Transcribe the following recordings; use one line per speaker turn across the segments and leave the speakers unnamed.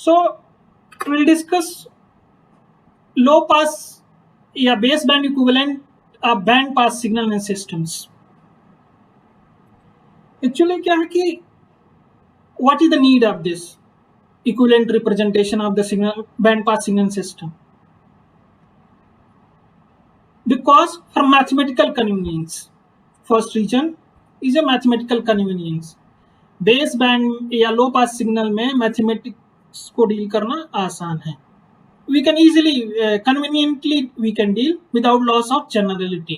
So we'll discuss low pass या base band equivalent band pass signal इन systems. Actually क्या है कि what is the need of this equivalent representation of the signal band pass signal system? Because for mathematical convenience, first reason is a mathematical convenience. Base band या लो pass signal में mathematics को deal करना आसान है. We can easily conveniently we can deal without loss of generality.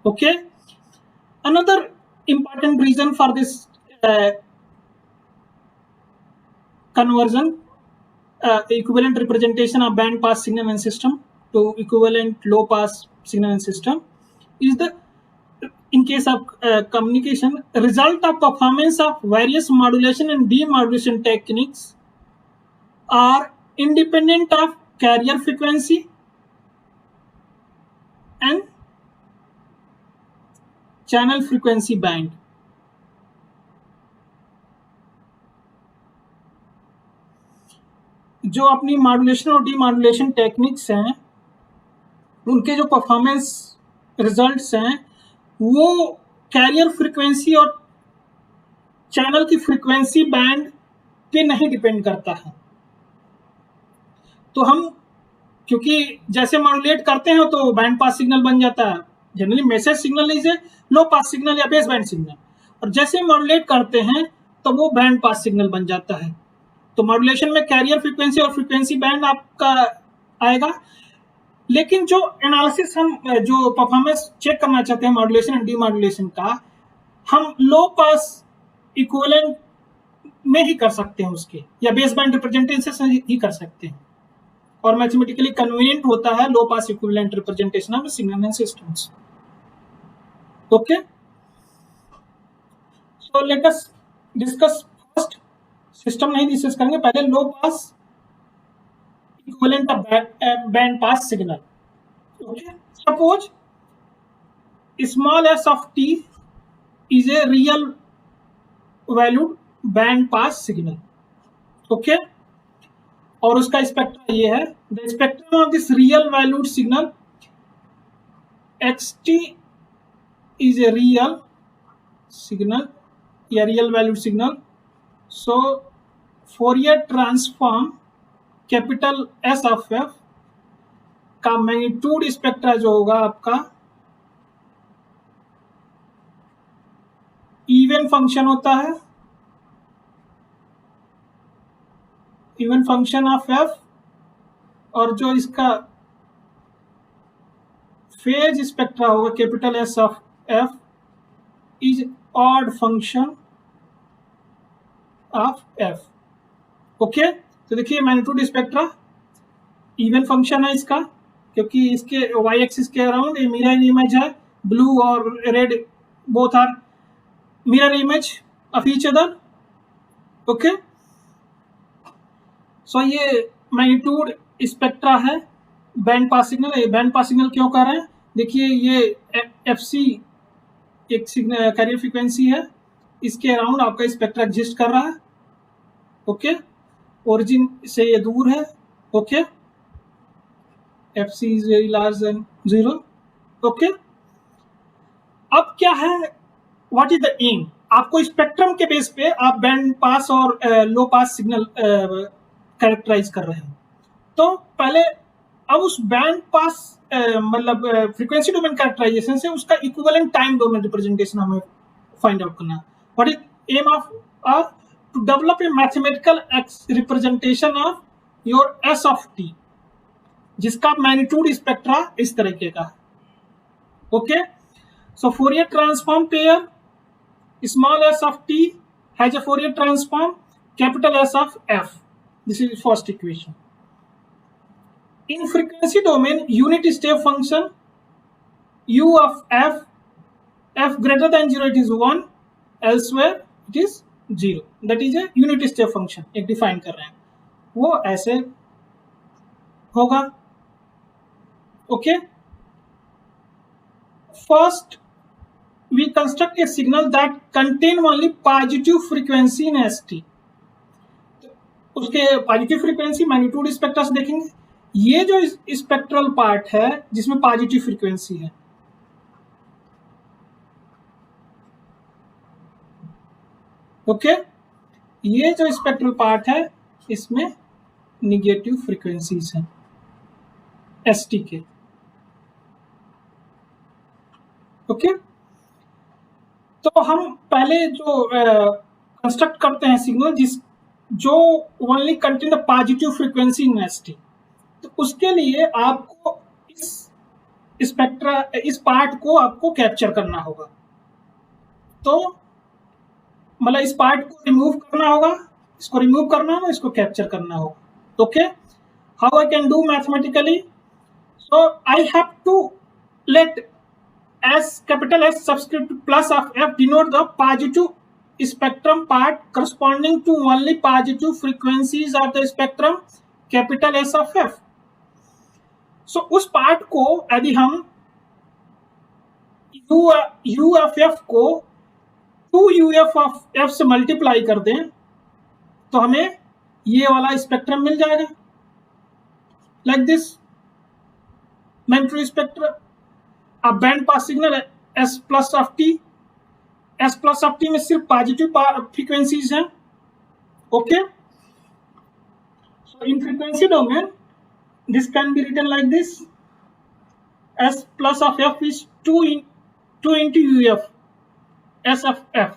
Okay, another important reason for this conversion equivalent representation of band pass signal and system to equivalent low pass signal and system is the, in case of communication, result of performance of various modulation and demodulation techniques are independent of carrier frequency and channel frequency band. जो अपनी modulation और demodulation techniques हैं उनके जो performance results हैं वो carrier frequency और channel की फ्रीक्वेंसी बैंड पे नहीं डिपेंड करता है. तो हम क्योंकि जैसे मॉड्यूलेट करते हैं तो बैंड पास सिग्नल बन जाता है. Generally message signal is a low pass signal या बेस बैंड सिग्नल, और जैसे मॉड्यूलेट करते हैं तो वो बैंड पास सिग्नल बन जाता है. तो मॉड्यूलेशन में कैरियर फ्रीक्वेंसी और फ्रीक्वेंसी बैंड आपका आएगा. लेकिन जो एनालिसिस हम जो परफॉर्मेंस चेक करना चाहते हैं मॉड्यूलेशन एंड डीमॉड्यूलेशन का, हम लो पास इक्विवेलेंट में ही कर सकते हैं उसके, या बेस बैंड रिप्रेजेंटेशन ही कर सकते हैं, और मैथमेटिकली कन्वीनियंट होता है low pass equivalent representation of signal and systems. Okay, so let us discuss first. System नहीं डिस्कस करेंगे, पहले low pass equivalent of band pass signal. Okay, suppose small s of t is a real valued band pass signal. Okay, और उसका spectrum ये है. The spectrum of this real valued signal xt is a real signal या real valued signal. So Fourier transform capital S of F का magnitude spectra जो होगा आपका even function होता है, इवन फंक्शन ऑफ एफ, और जो इसका फेज स्पेक्ट्रा होगा capital S of F is odd function of F. Okay, तो देखिए मैग्नीट्यूड स्पेक्ट्रा इवन फंक्शन है इसका, क्योंकि इसके वाई एक्सिस के अराउंड ये मिरर इमेज है. ब्लू और red both are mirror image of each other. Okay, so ये मैग्नीट्यूड स्पेक्ट्रा है बैंड पास सिग्नल. ये बैंड पास सिग्नल क्यों कर रहे हैं? देखिए ये एफ सी एक सिग्नल कैरियर फ्रीक्वेंसी है, इसके अराउंड आपका स्पेक्ट्रा एग्जिस्ट कर रहा है. ओके, ओरिजिन से ये दूर है. Okay, F C is very large then 0. Okay, अब क्या है, व्हाट इज द एम? आपको स्पेक्ट्रम के बेस पे आप बैंड पास और लो पास सिग्नल कैरेक्टराइज कर रहे हैं. तो पहले अब उस बैंड पास मतलब फ्रीक्वेंसी डोमेन कैरेक्टराइजेशन से उसका इक्विवेलेंट टाइम डोमेन रिप्रेजेंटेशन हमें फाइंड आउट करना. What is M of R? To develop a mathematical representation of your S of T, जिसका मैग्नीट्यूड स्पेक्ट्रा इस तरीके का. Okay, so Fourier transform pair small s of t has a Fourier transform capital S of f. This is first equation. In frequency domain, unit step function u of f greater than 0 it is 1, elsewhere it is 0. That is a unit step function. एक define कर रहे हैं, वो ऐसे होगा. Okay, first we construct a signal that contain only positive frequency in ST. उसके positive frequency magnitude spectra से देखेंगे। ये जो स्पेक्ट्रल पार्ट है जिसमें पॉजिटिव फ्रीक्वेंसी है, ओके, ये जो स्पेक्ट्रल पार्ट है इसमें निगेटिव फ्रीक्वेंसीज हैं एसटी के, ओके। तो हम पहले जो कंस्ट्रक्ट करते हैं सिग्नल जो only contain the positive frequency in ST, तो उसके लिए आपको इस पार्ट को आपको कैप्चर करना होगा। तो मतलब इस पार्ट को रिमूव करना होगा, इसको रिमूव करना होगा, इसको कैप्चर करना होगा, okay. How I can do mathematically? So I have to let S capital S subscript plus of F denote the positive spectrum part corresponding to only positive frequencies of the spectrum capital S of F. So उस part को यदि हम U of F को 2UF of F से multiply कर दें तो हमें ये वाला स्पेक्ट्रम मिल जाएगा, लाइक दिस मैग्नीट्यूड स्पेक्ट्रम। अब बैंड पास सिग्नल है S plus of t, S plus of t में सिर्फ पॉजिटिव फ्रीक्वेंसीज हैं, okay. So in frequency domain this can be written like this, S plus of F is 2 into UF S of F।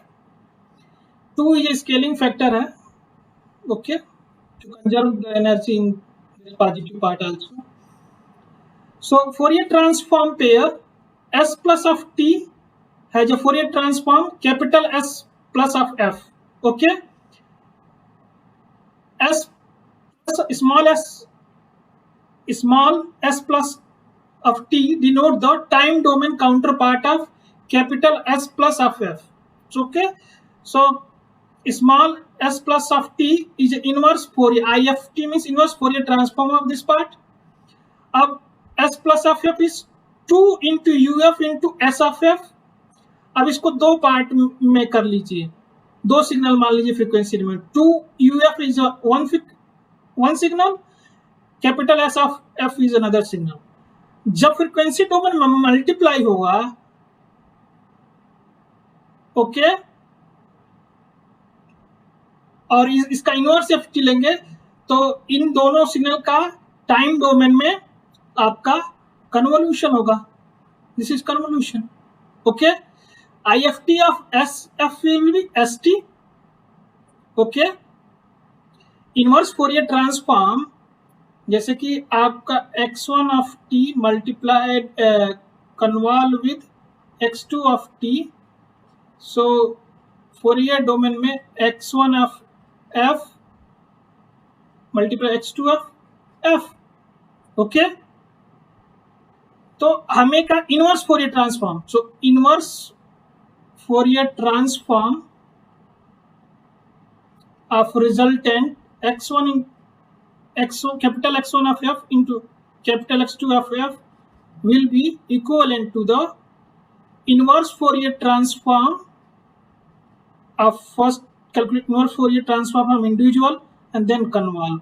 2 is scaling factor है, okay, to conserve the energy in this positive part also. So Fourier transform pair S plus of t has a Fourier transform capital S plus of F, okay. S plus small s plus of t denote the time domain counterpart of capital S plus of F, okay. So small s plus of t is inverse Fourier, IFT means inverse Fourier transform of this part. अब S plus of F is 2 into UF into S of F। अब इसको दो part में कर लीजिए, दो signal मान लीजिए फ्रीक्वेंसी में, 2 UF is one signal, capital S of F is another signal. जब फ्रीक्वेंसी डोमेन में मल्टीप्लाई होगा, ओके, और इसका इनवर्स एफटी लेंगे तो इन दोनों सिग्नल का टाइम डोमेन में आपका कन्वोल्यूशन होगा, this is convolution, okay. IFT of SF will be ST, okay. Inverse Fourier transform जैसे कि आपका x1 of t multiplied convolve with x2 of t, so Fourier domain में x1 of f multiply x2 of f, okay. तो हमें का inverse Fourier transform, so inverse Fourier transform of resultant capital X1 of F into capital X2 of F will be equivalent to the inverse Fourier transform of first calculate inverse Fourier transform from individual and then convolve,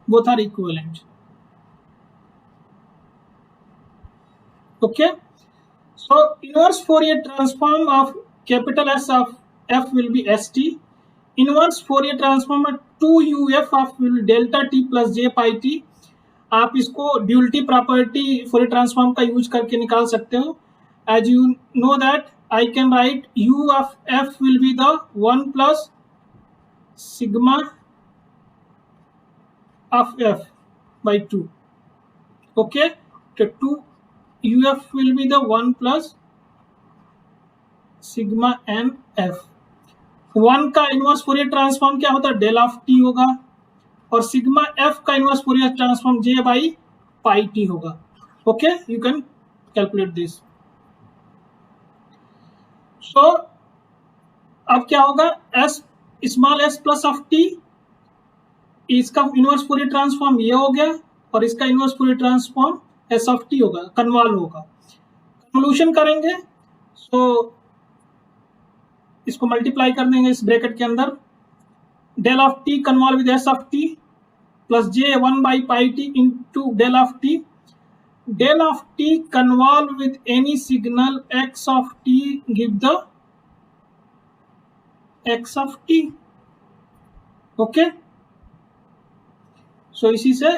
both are equivalent, okay. So inverse Fourier transform of capital S of F will be ST, inverse Fourier transform 2UF of delta T plus J pi T. आप इसको duality property Fourier transform का use करके निकाल सकते हो। As you know that I can write U of F will be the 1 plus sigma of F by 2, okay. तो 2UF will be the 1 plus sigma N F। 1 का inverse Fourier transform क्या होता है, del of t होगा, और sigma F का inverse Fourier transform j by pi t होगा, okay. You can calculate this. So अब क्या होगा, S small s plus of t, इसका इनवर्स फोरियर ट्रांसफॉर्म ये हो गया, और इसका inverse Fourier transform S of t होगा, कन्वॉल्व होगा। कन्वोल्यूशन करेंगे, सो इसको मल्टीप्लाई कर देंगे इस ब्रैकेट के अंदर, del of t convolve with s of t plus j 1 by pi t into del of t. Del of t convolve with any signal x of t give the x of t. Okay, so इसी से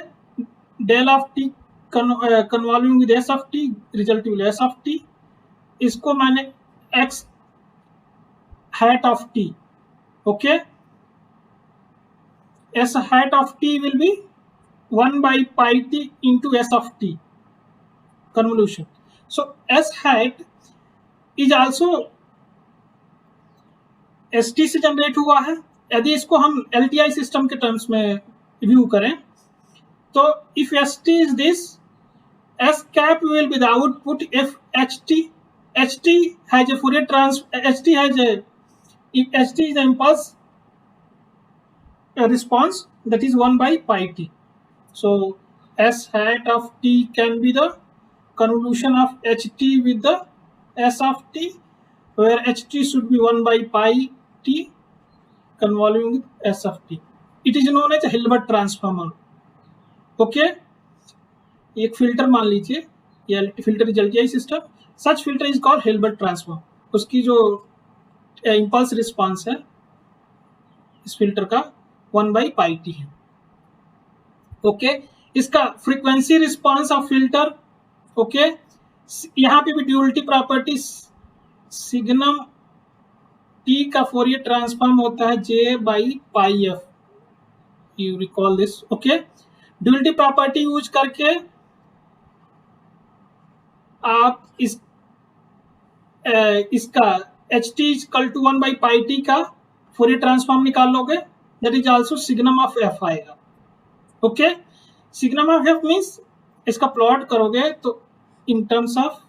del of t convolving with s of t result will s of t. इसको मैंने x hat of t, okay, s hat of t will be 1 by pi t into s of t convolution. So s hat is also st से generate हुआ है. यदि इसको हम LTI system के terms में व्यू करें तो if st is this, s cap will be the output if ht has a Fourier ht has a, if ht is the impulse response, that is 1 by pi t. So s hat of t can be the convolution of ht with the s of t, where ht should be 1 by pi t convolving with s of t. It is known as a Hilbert transformer. Okay, एक filter मान लीजिए, या filter is LTI system. Such filter is called Hilbert transform. उसकी जो impulse response है इस filter का 1 by pi t है. ओके, इसका frequency response of filter, okay, यहाँ पे भी ड्यूअलिटी प्रॉपर्टी, सिग्नम t का फोरियर ट्रांसफॉर्म होता है j by pi f. You recall this. Okay, duality property use करके आप इसका ht equal to 1 by pi t का फोरियर ट्रांसफॉर्म निकाल लोगे. That is also signum of f आएगा. Okay, signum of f means इसका प्लॉट करोगे तो in terms of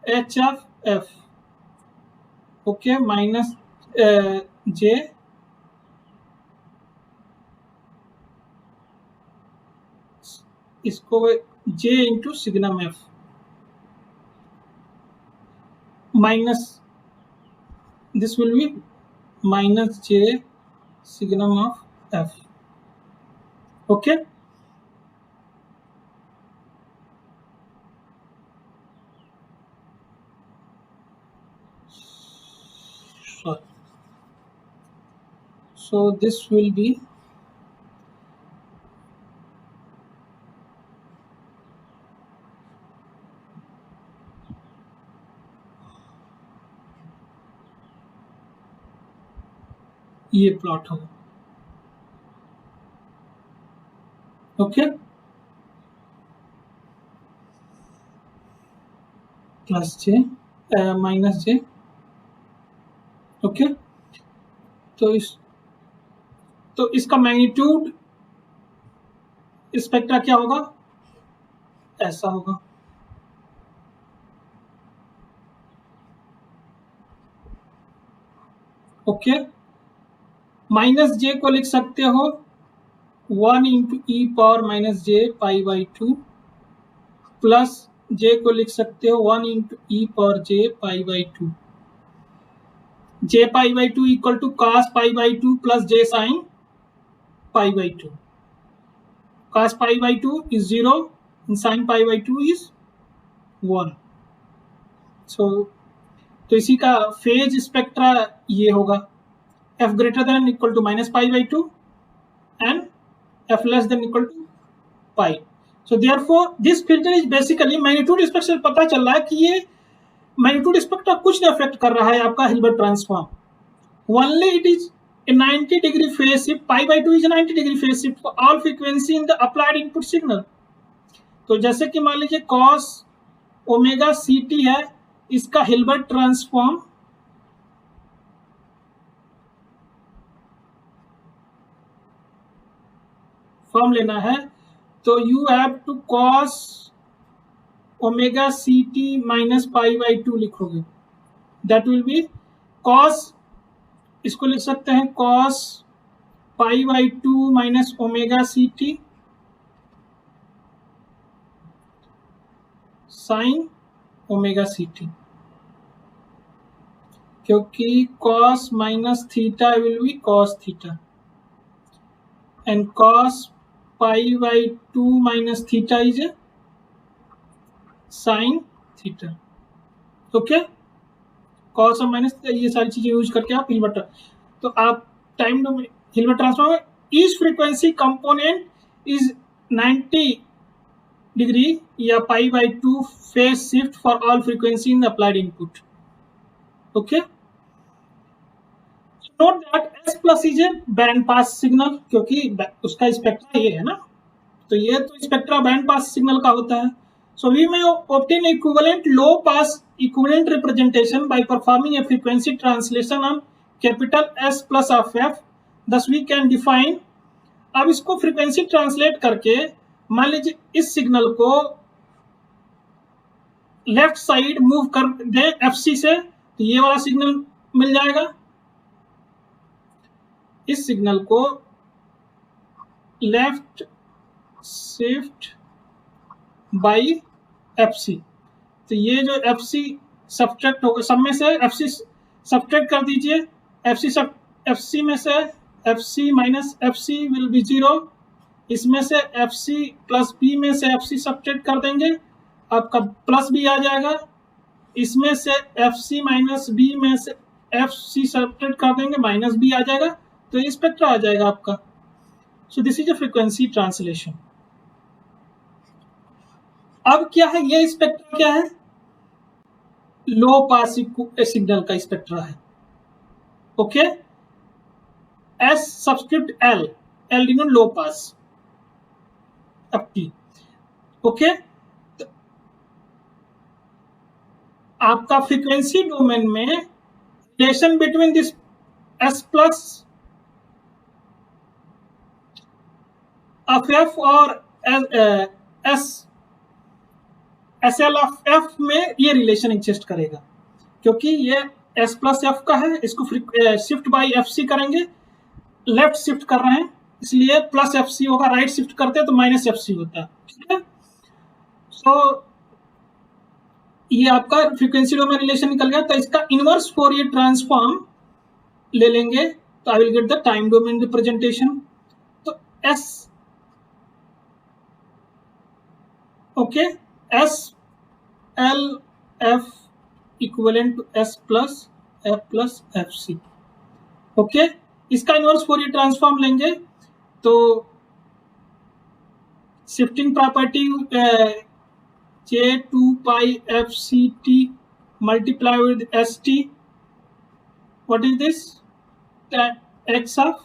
h of f, okay, minus j इसको j into signum f minus this will B minus j signum of f. Okay, so this will be ये plot होगा. Okay, plus j minus j. Okay, तो इसका magnitude spectra क्या होगा, ऐसा होगा. Okay, minus j को लिख सकते हो 1 into E power minus j pi by 2, plus j को लिख सकते हो 1 into E power j pi by 2. j pi by 2 equal to cos pi by 2 plus j sine pi by 2. cos pi by 2 is 0 and sin pi by 2 is 1. तो इसी का phase spectra ये होगा, f greater than equal to minus pi by 2 and f less than equal to pi. So therefore this filter is basically magnitude spectra से पता चल रहा है कि ये मैग्नीट्यूड स्पेक्ट्रा कुछ नहीं अफेक्ट कर रहा है आपका Hilbert transform. Only it is a 90 degree phase shift. Pi by 2 is a 90 degree phase shift for all frequency in the applied input signal. तो जैसे कि मान लीजिए cos ओमेगा ct है, इसका हिल्बर्ट ट्रांसफॉर्म फॉर्म लेना है तो you have to cos omega ct minus pi by 2 लिखोगे. दैट विल बी cos, इसको लिख सकते हैं cos pi by 2 minus omega ct sine omega ct. क्योंकि cos minus theta will be cos theta and cos pi by 2 minus theta is a sin theta. Okay, cos और minus ये सारी चीजें use करके आप हिल्बर्ट, तो आप time domain Hilbert transform में each frequency component is 90 degree या pi by 2 phase shift for all frequency in the applied input. Okay, note that S plus is a band pass signal, क्योंकि उसका spectra ये है ना, तो ये तो स्पेक्ट्रा बैंड पास सिग्नल का होता है. So we may obtain equivalent low pass equivalent representation by performing a frequency translation on capital S plus of f. Thus we can define, अब इसको फ्रीक्वेंसी ट्रांसलेट करके मान लीजिए इस सिग्नल को लेफ्ट साइड मूव कर दें FC से, तो ये वाला सिग्नल मिल जाएगा. इस सिग्नल को लेफ्ट शिफ्ट बाई FC, तो ये जो FC सब्ट्रैक्ट होगा, सब में से FC सब्ट्रैक्ट कर दीजिए. FC में से FC minus FC will be 0, इसमें से FC प्लस B में से FC सब्ट्रैक्ट कर देंगे, आपका प्लस B आ जाएगा. इसमें से FC माइनस B में से FC सब्ट्रैक्ट कर देंगे, माइनस B आ जाएगा, तो ये स्पेक्ट्रा आ जाएगा आपका. So this is a frequency translation. अब क्या है, ये स्पेक्ट्रा क्या है, लो पास सिग्नल का स्पेक्ट्रा है. Okay, S subscript L, L denote low pass अब टी. ओके, तो आपका फ्रीक्वेंसी डोमेन में relation between this S plus of F और एस SL ऑफ एफ में ये रिलेशन एग्जिस्ट करेगा, क्योंकि ये S प्लस एफ का है. इसको शिफ्ट बाई FC करेंगे, लेफ्ट शिफ्ट कर रहे हैं इसलिए प्लस FC होगा, राइट शिफ्ट करते हैं तो माइनस FC होता है. ठीक है, सो ये आपका फ्रीक्वेंसी डोमेन रिलेशन निकल गया. तो इसका इनवर्स फोरियर ट्रांसफॉर्म ले लेंगे, तो I will get the time domain representation. तो S, okay, SL F equivalent to S plus F plus FC. Okay, इसका इनवर्स फोरियर ट्रांसफॉर्म लेंगे तो shifting property J2 pi FCT multiply with ST, what is this, X of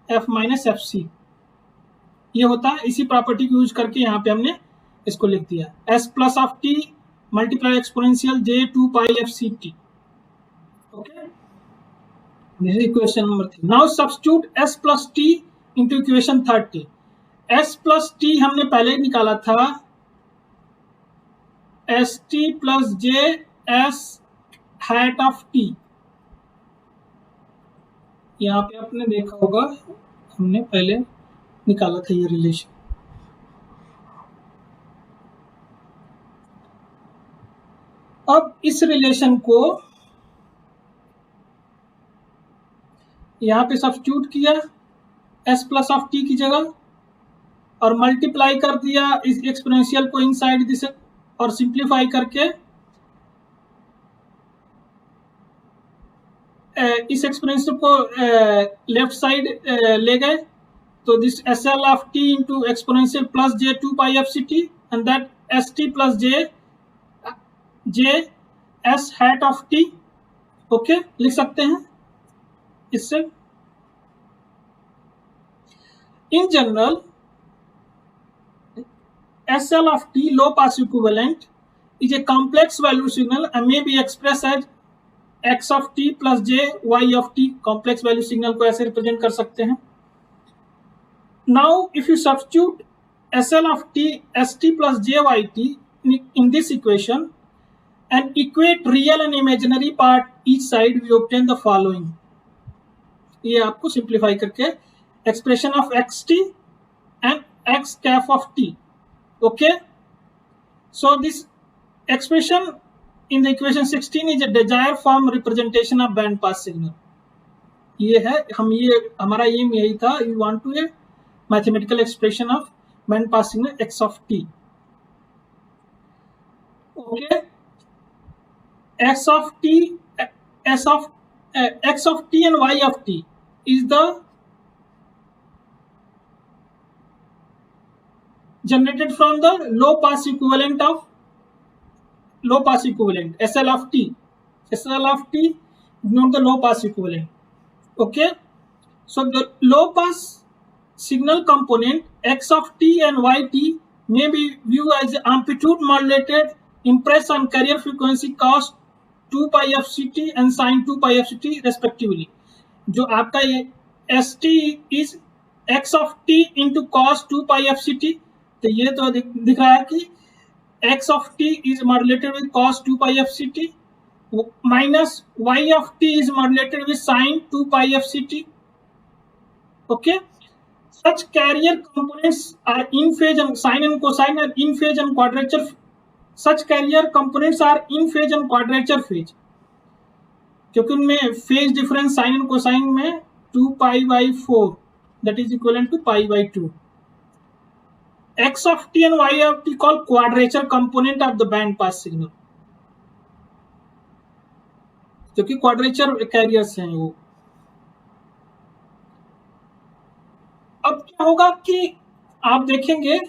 F minus FC, ये होता है. इसी property को use करके यहाँ पे हमने इसको लिख दिया, S plus of T multiply exponential J2 pi FCT. Okay, this is equation number 3. Now substitute S plus T into equation 30. S plus T हमने पहले निकाला था, ST plus J S hat off T. यहाँ पे आपने देखा होगा हमने पहले निकाला था ये रिलेशन. अब इस रिलेशन को यहाँ पे सब्स्टिट्यूट किया S प्लस ऑफ T की जगह और मल्टीप्लाई कर दिया इस एक्सपोनेंशियल को इनसाइड दिस और सिंप्लीफाई करके इस एक्सपोनेंशियल को लेफ्ट साइड ले गए, तो this SL of T into exponential plus J2 pi FCT and that ST plus J S hat off T. Okay, लिख सकते हैं इससे. In general SL of T low pass equivalent is a complex value signal and may be expressed as X of T plus J Y of T. complex value signal को ऐसे represent कर सकते हैं. Now if you substitute SL of T ST plus JYT in this equation and equate real and imaginary part each side, we obtain the following. ये आपको simplify करके expression of XT and X cap of T. Okay, so this expression in the equation 16 is a desired form representation of band pass signal. ये है, हम ये हमारा M यही था, we want to a mathematical expression of band pass signal x of t. Okay, x of t and y of t is the generated from the low pass equivalent SL of t. SL of t is not the low pass equivalent. Okay, so the low pass signal component x of t and yt may be viewed as amplitude modulated impulse on carrier frequency cos 2 pi f ct and sin 2 pi f ct respectively. जो आपका ये st is x of t into cos 2 pi f ct, तो ये तो दिख रहा है कि x of t is modulated with cos 2 pi f ct minus y of t is modulated with sin 2 pi f ct. Okay, such carrier components are in phase and sine and cosine are in phase and quadrature. Such carrier components are in phase and quadrature phase, क्योंकि उनमें phase difference sine and cosine में 2 pi by 4 that is equivalent to pi by 2. x of t and y of t called quadrature component of the band pass signal, क्योंकि quadrature carriers हैं वो. अब क्या होगा कि आप देखेंगे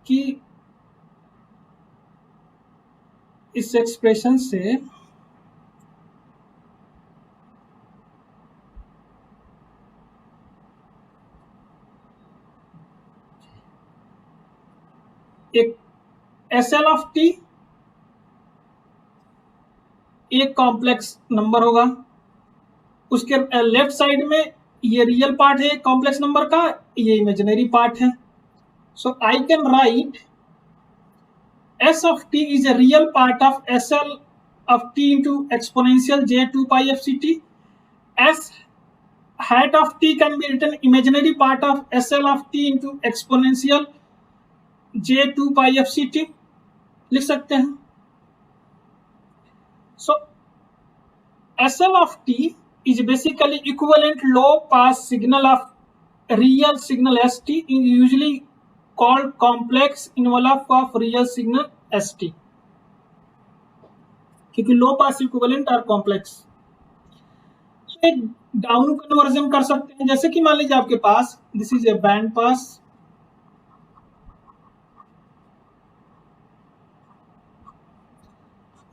कि इस एक्सप्रेशन से एक SL of t एक कॉम्प्लेक्स नंबर होगा, उसके लेफ्ट साइड में ये रियल पार्ट है कॉम्प्लेक्स नंबर का, ये इमेजिनरी पार्ट है. So I can write S of t is a real part of SL of t into exponential j 2 pi f ct. S hat of t can be written imaginary part of SL of t into exponential j 2 pi f ct, लिख सकते हैं. So SL of t is basically equivalent low pass signal of real signal st, is usually called complex envelope of real signal st, क्योंकि low pass equivalent और complex. एक down conversion कर सकते हैं, जैसे कि मान लीजिए आपके पास this is a band pass,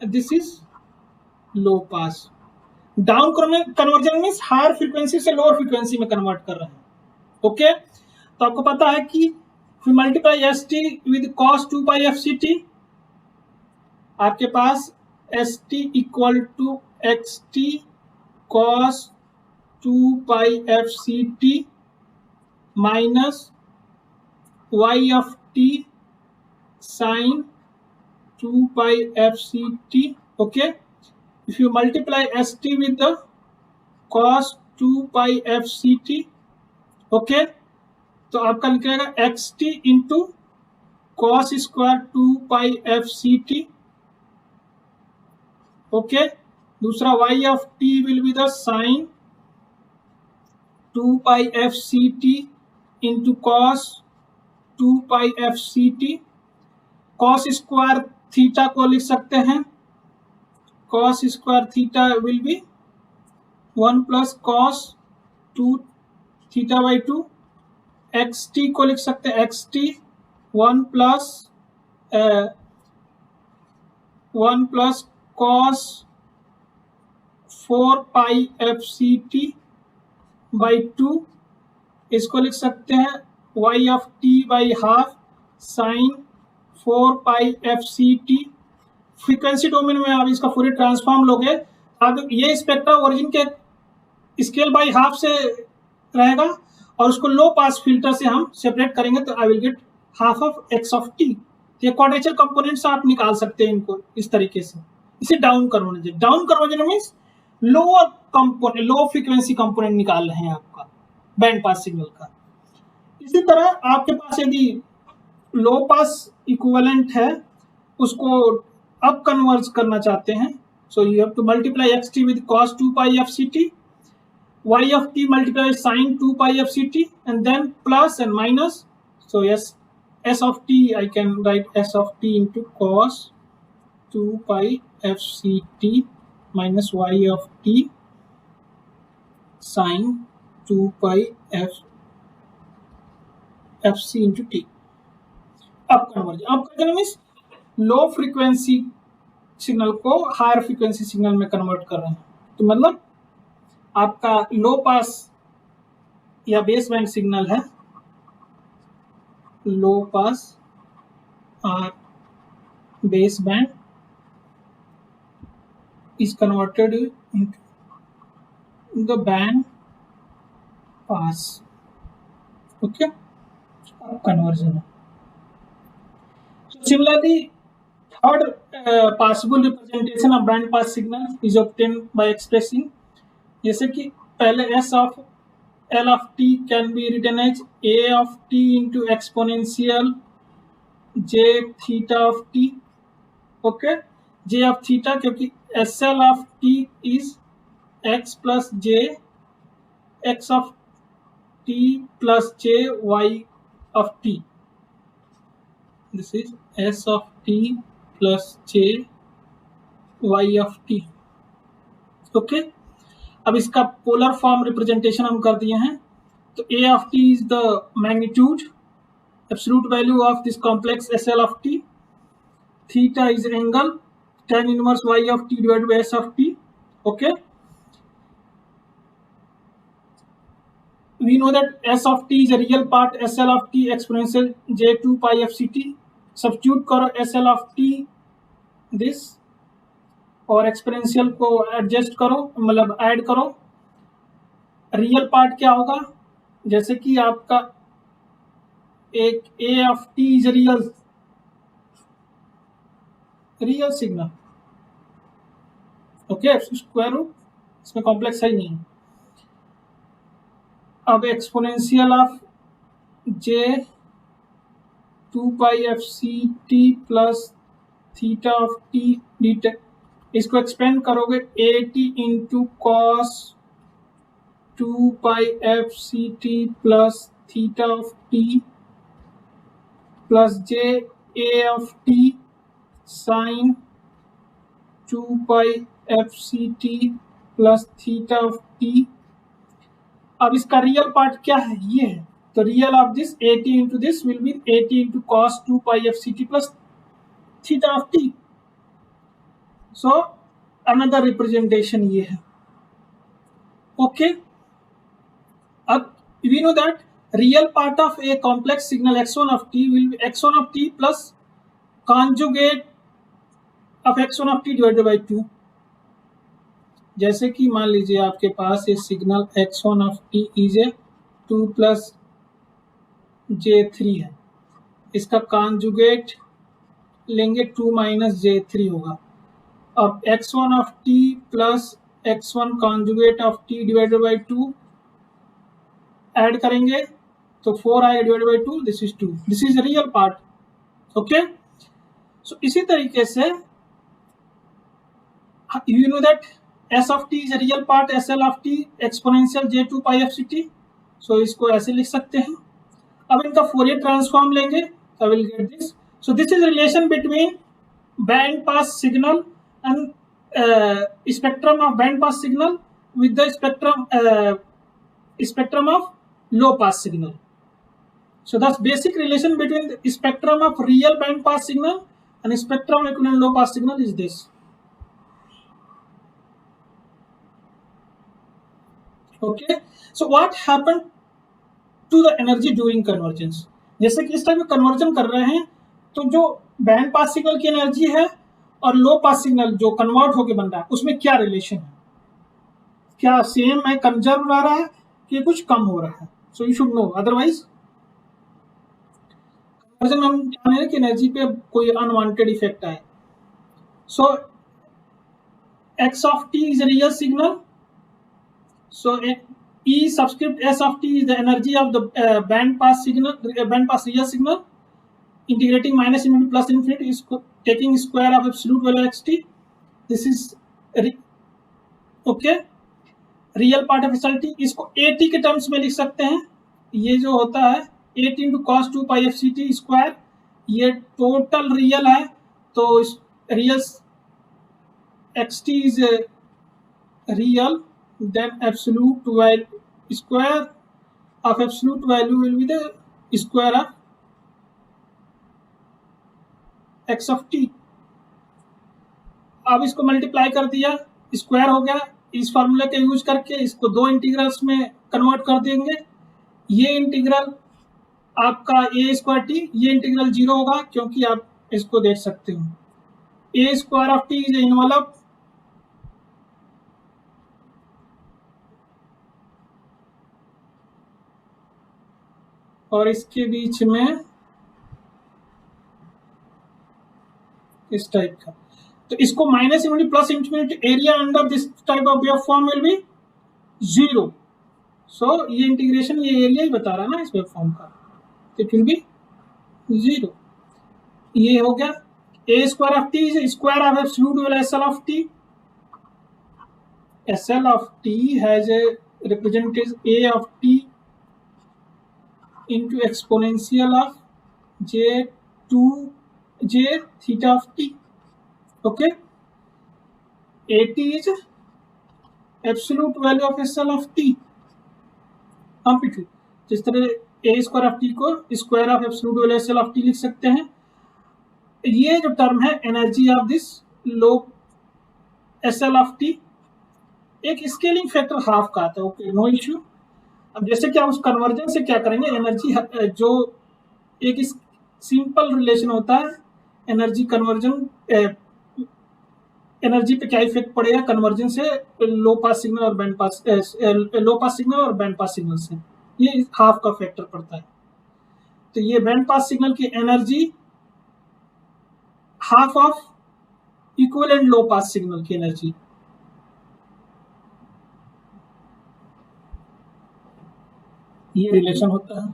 this is low pass. Down conversion means higher frequency से लोअर फ्रीक्वेंसी में कन्वर्ट कर रहे हैं. ओके, तो आपको पता है कि we multiply st with cos 2 pi f ct, आपके पास st equal to xt cos 2 pi f ct minus y of t sin 2 pi f ct. okay, if you multiply st with the cos 2 pi f ct, okay, तो आपका निकलेगा xt into cos square 2 pi F C T. Okay, दूसरा y of t will be the sine 2 pi F C T into cos 2 pi F C T. Cos square theta को लिख सकते हैं, cos square theta will be 1 plus cos 2 theta by 2. X T को लिख सकते हैं X T 1 plus cos 4 pi F C T by 2. इसको लिख सकते हैं y of t by half sine 4 pi F C T. Frequency domain में आप इसका फुरियर ट्रांसफॉर्म लोगे, अब ये स्पेक्ट्रा ओरिजिन के स्केल बाई हाफ से रहेगा और उसको लो पास फिल्टर से हम सेपरेट करेंगे, तो I will gate half of x of T. ये क्वाड्रेचर कंपोनेंट्स आप निकाल सकते हैं इनको इस तरीके से. इसे down conversion. Down conversion means lower component, low frequency component निकाल रहे हैं आपका बैंड पास सिग्नल का. इसी तरह आपके पास यदि लो पास इक्विवेलेंट है, उसको अब कन्वर्ज करना चाहते हैं, so you have to multiply xt with cos 2 pi fct, y of t multiply with sin 2 pi fct, and then plus and minus. So yes, s of t, I can write s of t into cos 2 pi fct minus y of t sin 2 pi fc into t. अब conversion means low frequency signal को higher frequency signal में convert कर रहे हैं। तो मतलब आपका लो पास या बेस बैंड सिग्नल है, लो पास और base band is converted into the band pass. Okay, conversion. So similarly, third possible representation of band pass signal is obtained by expressing, जैसे कि पहले s of L of t can be written as a of t into exponential j theta of t. Okay, j of theta क्योंकि SL of t is x plus j, x of t plus j y of t. This is s of t plus j y of t. Okay, अब इसका polar form representation हम कर दिए हैं। तो a of t is the magnitude, absolute value of this complex SL of t, theta is angle, tan inverse y of t divided by s of t. Okay, we know that s of t is a real part, SL of t exponential j2 pi fct. Substitute करो SL of t this और exponential को adjust करो, मतलब add करो। Real part क्या होगा, जैसे कि आपका एक a of t is real signal. Okay, square root इसमें कॉम्प्लेक्स है नहीं। अब exponential of j 2 pi fct plus theta of t dt, इसको एक्सपेंड करोगे at into cos 2 pi fct plus theta of t plus j a of t sine 2 pi fct plus theta of t। अब इसका real part क्या है, ये है। तो real of this at into this will be at into cos 2 pi fct plus theta of t। So another representation ये है। Okay, अब we know that real part of a complex signal x1 of t will be x1 of t plus conjugate of x1 of t divided by 2। जैसे कि मान लीजिए आपके पास ये signal x1 of t is a 2 plus j3 है, इसका conjugate लेंगे 2 माइनस j3 होगा। अब x1 of t plus x1 conjugate of t divided by 2 add करेंगे तो 4 आएगा divided by 2, this is 2, this is real part. Okay, so इसी तरीके से you know that s of t is a real part, SL of t exponential j2 pi fct. सो इसको ऐसे लिख सकते हैं। अब इनका फोरियर ट्रांसफॉर्म लेंगे तो will get this. So this is relation between band pass signal and spectrum of band pass signal with the spectrum of low pass signal. So that's basic relation between the spectrum of real band pass signal and spectrum of equivalent low pass signal is this. Okay, so what happened to the energy during convergence? जैसे कि इस type में conversion कर रहे हैं तो जो band pass signal की एनर्जी है और लो पास सिग्नल जो कन्वर्ट होके बन रहा है उसमें क्या रिलेशन है, क्या सेम है, कंजर्व रह रहा है कि कुछ कम हो रहा है। So you should know, otherwise conversion हम जान रहे हैं कि एनर्जी पे कोई अनवांटेड इफेक्ट आए। सो x of t is a real signal, so E subscript s of t is the energy of the band pass signal, band pass real signal, integrating minus infinity plus infinity, इसको taking square of absolute value xt. This is okay, real part of SLT. इसको AT के terms में लिख सकते हैं. ये जो होता है 8 into cos 2 pi F C T square, ये टोटल रियल है. तो real x t is real, then absolute value square of absolute value will be the square of x of t. अब इसको मल्टीप्लाई कर दिया, स्क्वायर हो गया. इस फॉर्मूले का यूज करके इसको दो इंटीग्रल्स में कन्वर्ट कर देंगे. ये इंटीग्रल आपका ए स्क्वायर टी, ये इंटीग्रल 0 होगा क्योंकि आप इसको देख सकते हो a square of t is involve और इसके बीच में इस टाइप का. तो इसको minus infinity plus infinity area under this type of wave form will be 0. So ये इंटीग्रेशन ये एरिया ही बता रहा है ना इस वेव फॉर्म का, तो इट विल बी 0. ये हो गया. A square of t is square of absolute value s l of t. S l of t has a represented a of t into exponential of j theta of t. Okay, at is absolute value of SL of t. Amplitude जिस तरह a square of t को square of absolute value SL of t लिख सकते हैं. ये जो term है energy of this low SL of t, एक स्केलिंग फैक्टर हाफ का आता है. Okay, no issue. अब जैसे कि आप उस कन्वर्जन से क्या करेंगे, एनर्जी जो एक सिंपल रिलेशन होता है एनर्जी कन्वर्जन, एनर्जी पे क्या इफेक्ट पड़ेगा कन्वर्जन से लो पास सिग्नल और बैंड पास, लो पास सिग्नल और बैंड पास सिग्नल से, ये हाफ का फैक्टर पड़ता है. तो ये बैंड पास सिग्नल की energy half of equivalent low pass signal की एनर्जी. ये रिलेशन होता है.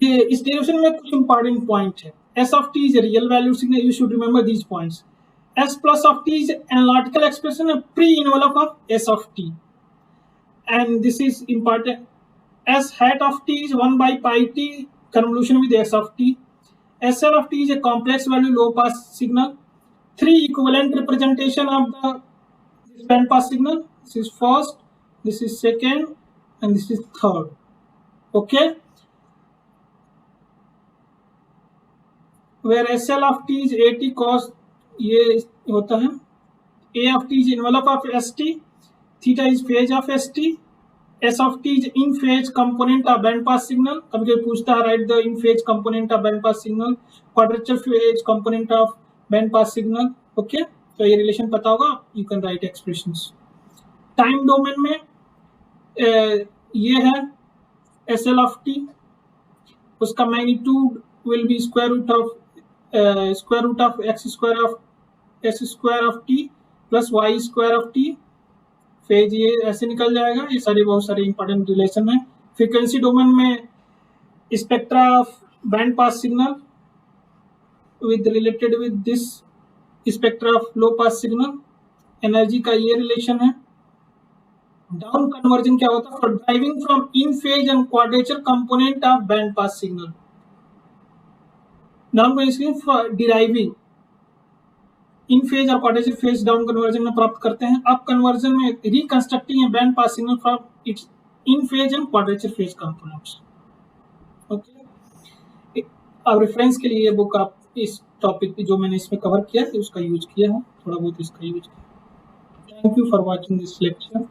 ये इस डेरिवेशन में कुछ इंपॉर्टेंट पॉइंट है. S of t is real value signal, you should remember these points. S plus of t is analytical expression pre involve of S of T, and this is important. S hat off t is 1 by pi t convolution with s of t. SL of t is a complex value low pass signal. 3 equivalent representation of the band pass signal. This is first, this is second, and this is third. Okay, where SL of t is AT cos, ये होता है. A of t is envelope of ST, theta is phase of ST, S of t is in phase component of band pass signal. कभी कभी पूछता है write the in phase component of band pass signal, quadrature phase component of band pass signal. Okay, तो ये relation पता होगा, you can write expressions. Time domain में ये है SL of t, उसका magnitude will be square root of x square of s square of t plus y square of t. Phase ये ऐसे निकल जाएगा. ये सारे बहुत सारे इंपॉर्टेंट रिलेशन है. फ्रीक्वेंसी डोमेन में spectra of band pass signal with related with this spectra of low pass signal, energy का ये रिलेशन है. डाउन कन्वर्जन क्या होता है, for driving from in phase and quadrature component of band pass signal. Down conversion for deriving in phase और quadrature phase down conversion में प्राप्त करते हैं. अप कन्वर्जन में reconstructing band pass signal from its in phase and quadrature phase components. Okay, अब reference के लिए ये बुक आप इस टॉपिक जो मैंने इसमें कवर किया है उसका यूज किया है, थोड़ा बहुत इसका यूज किया. Thank you for watching this lecture.